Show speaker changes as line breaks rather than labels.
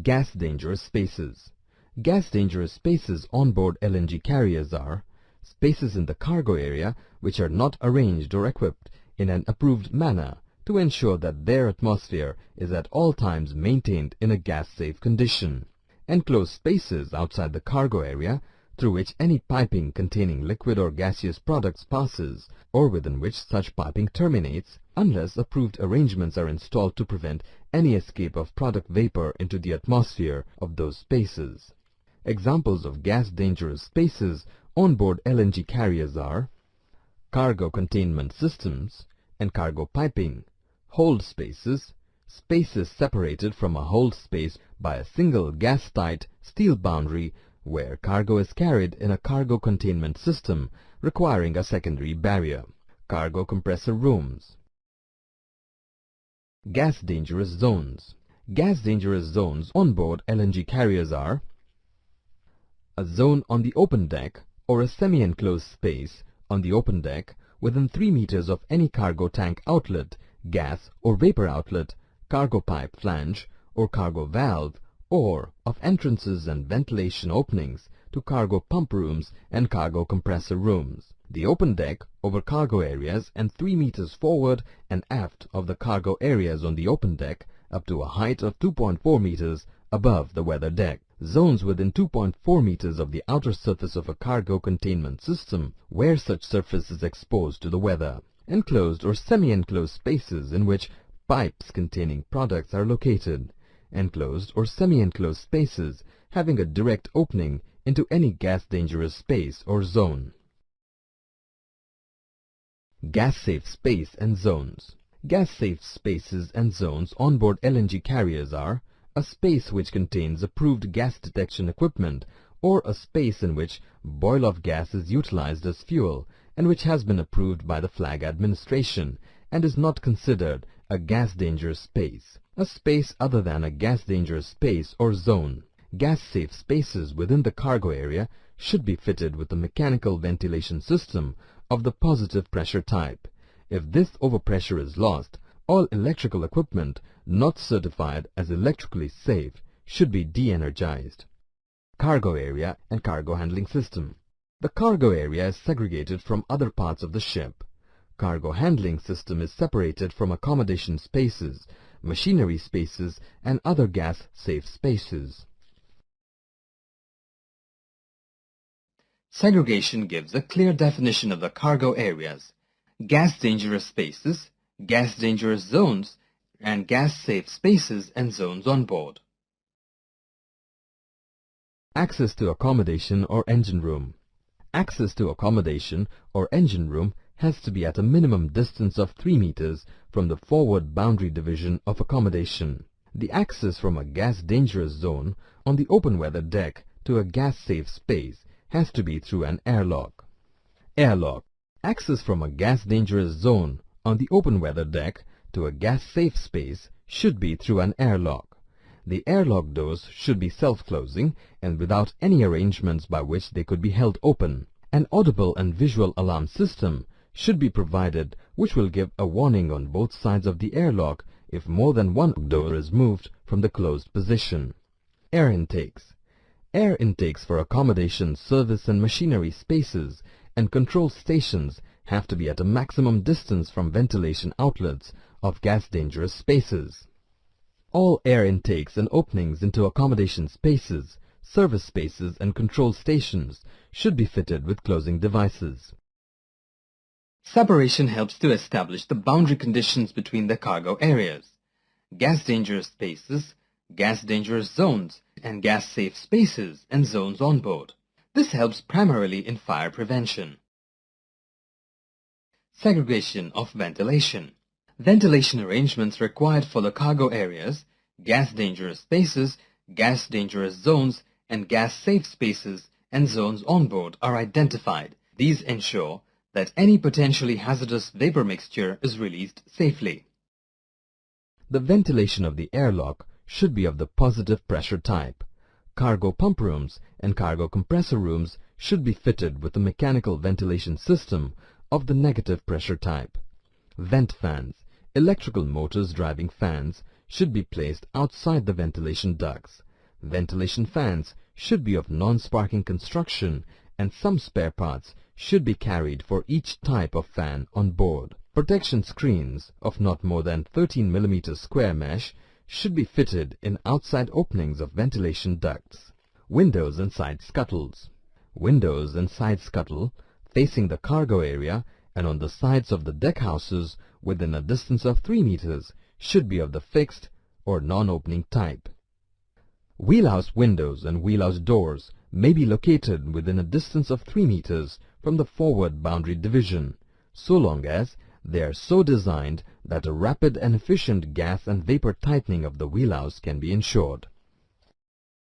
Gas dangerous spaces. Gas dangerous spaces on board LNG carriers are spaces in the cargo area which are not arranged or equipped in an approved manner to ensure that their atmosphere is at all times maintained in a gas-safe condition. Enclosed spaces outside the cargo area through which any piping containing liquid or gaseous products passes or within which such piping terminates unless approved arrangements are installed to prevent any escape of product vapor into the atmosphere of those spaces. Examples of gas-dangerous spaces on board LNG carriers are cargo containment systems and cargo piping, hold spaces, spaces separated from a hold space by a single gas-tight steel boundary where cargo is carried in a cargo containment system requiring a secondary barrier, cargo compressor rooms. Gas dangerous zones. Gas dangerous zones on board LNG carriers are a zone on the open deck or a semi-enclosed space on the open deck within 3 meters of any cargo tank outlet, gas or vapor outlet, cargo pipe flange or cargo valve, or of entrances and ventilation openings to cargo pump rooms and cargo compressor rooms. The open deck over cargo areas and 3 meters forward and aft of the cargo areas on the open deck up to a height of 2.4 meters above the weather deck. Zones within 2.4 meters of the outer surface of a cargo containment system where such surface is exposed to the weather. Enclosed or semi-enclosed spaces in which pipes containing products are located. Enclosed or semi-enclosed spaces having a direct opening into any gas-dangerous space or zone. Gas-safe space and zones. Gas-safe spaces and zones on board LNG carriers are a space which contains approved gas detection equipment or a space in which boil-off gas is utilized as fuel and which has been approved by the Flag Administration and is not considered a gas-dangerous space. A space other than a gas-dangerous space or zone. Gas-safe spaces within the cargo area should be fitted with a mechanical ventilation system of the positive pressure type. If this overpressure is lost, all electrical equipment not certified as electrically safe should be de-energized. Cargo area and cargo handling system. The cargo area is segregated from other parts of the ship. Cargo handling system is separated from accommodation spaces, machinery spaces, and other gas-safe spaces. Segregation gives a clear definition of the cargo areas, gas-dangerous spaces, gas-dangerous zones, and gas-safe spaces and zones on board. Access to accommodation or engine room. Access to accommodation or engine room has to be at a minimum distance of 3 meters from the forward boundary division of accommodation. The access from a gas-dangerous zone on the open weather deck to a gas-safe space has to be through an airlock. Airlock. Access from a gas-dangerous zone on the open weather deck to a gas-safe space should be through an airlock. The airlock doors should be self-closing and without any arrangements by which they could be held open. An audible and visual alarm system should be provided which will give a warning on both sides of the airlock if more than one door is moved from the closed position. Air intakes. Air intakes for accommodation, service and machinery spaces and control stations have to be at a maximum distance from ventilation outlets of gas-dangerous spaces. All air intakes and openings into accommodation spaces, service spaces and control stations should be fitted with closing devices. Separation helps to establish the boundary conditions between the cargo areas, gas-dangerous spaces, gas-dangerous zones, and gas-safe spaces and zones on board. This helps primarily in fire prevention. Segregation of ventilation. Ventilation arrangements required for the cargo areas, gas-dangerous spaces, gas-dangerous zones, and gas-safe spaces and zones on board are identified. These ensure that any potentially hazardous vapor mixture is released safely. The ventilation of the airlock should be of the positive pressure type. Cargo pump rooms and cargo compressor rooms should be fitted with a mechanical ventilation system of the negative pressure type. Vent fans, electrical motors driving fans, should be placed outside the ventilation ducts. Ventilation fans should be of non-sparking construction, and some spare parts should be carried for each type of fan on board. Protection screens of not more than 13 mm square mesh should be fitted in outside openings of ventilation ducts. Windows and side scuttles. Windows and side scuttle facing the cargo area and on the sides of the deck houses within a distance of 3 meters should be of the fixed or non-opening type. Wheelhouse windows and wheelhouse doors may be located within a distance of 3 meters from the forward boundary division, so long as they are so designed that a rapid and efficient gas and vapor tightening of the wheelhouse can be ensured.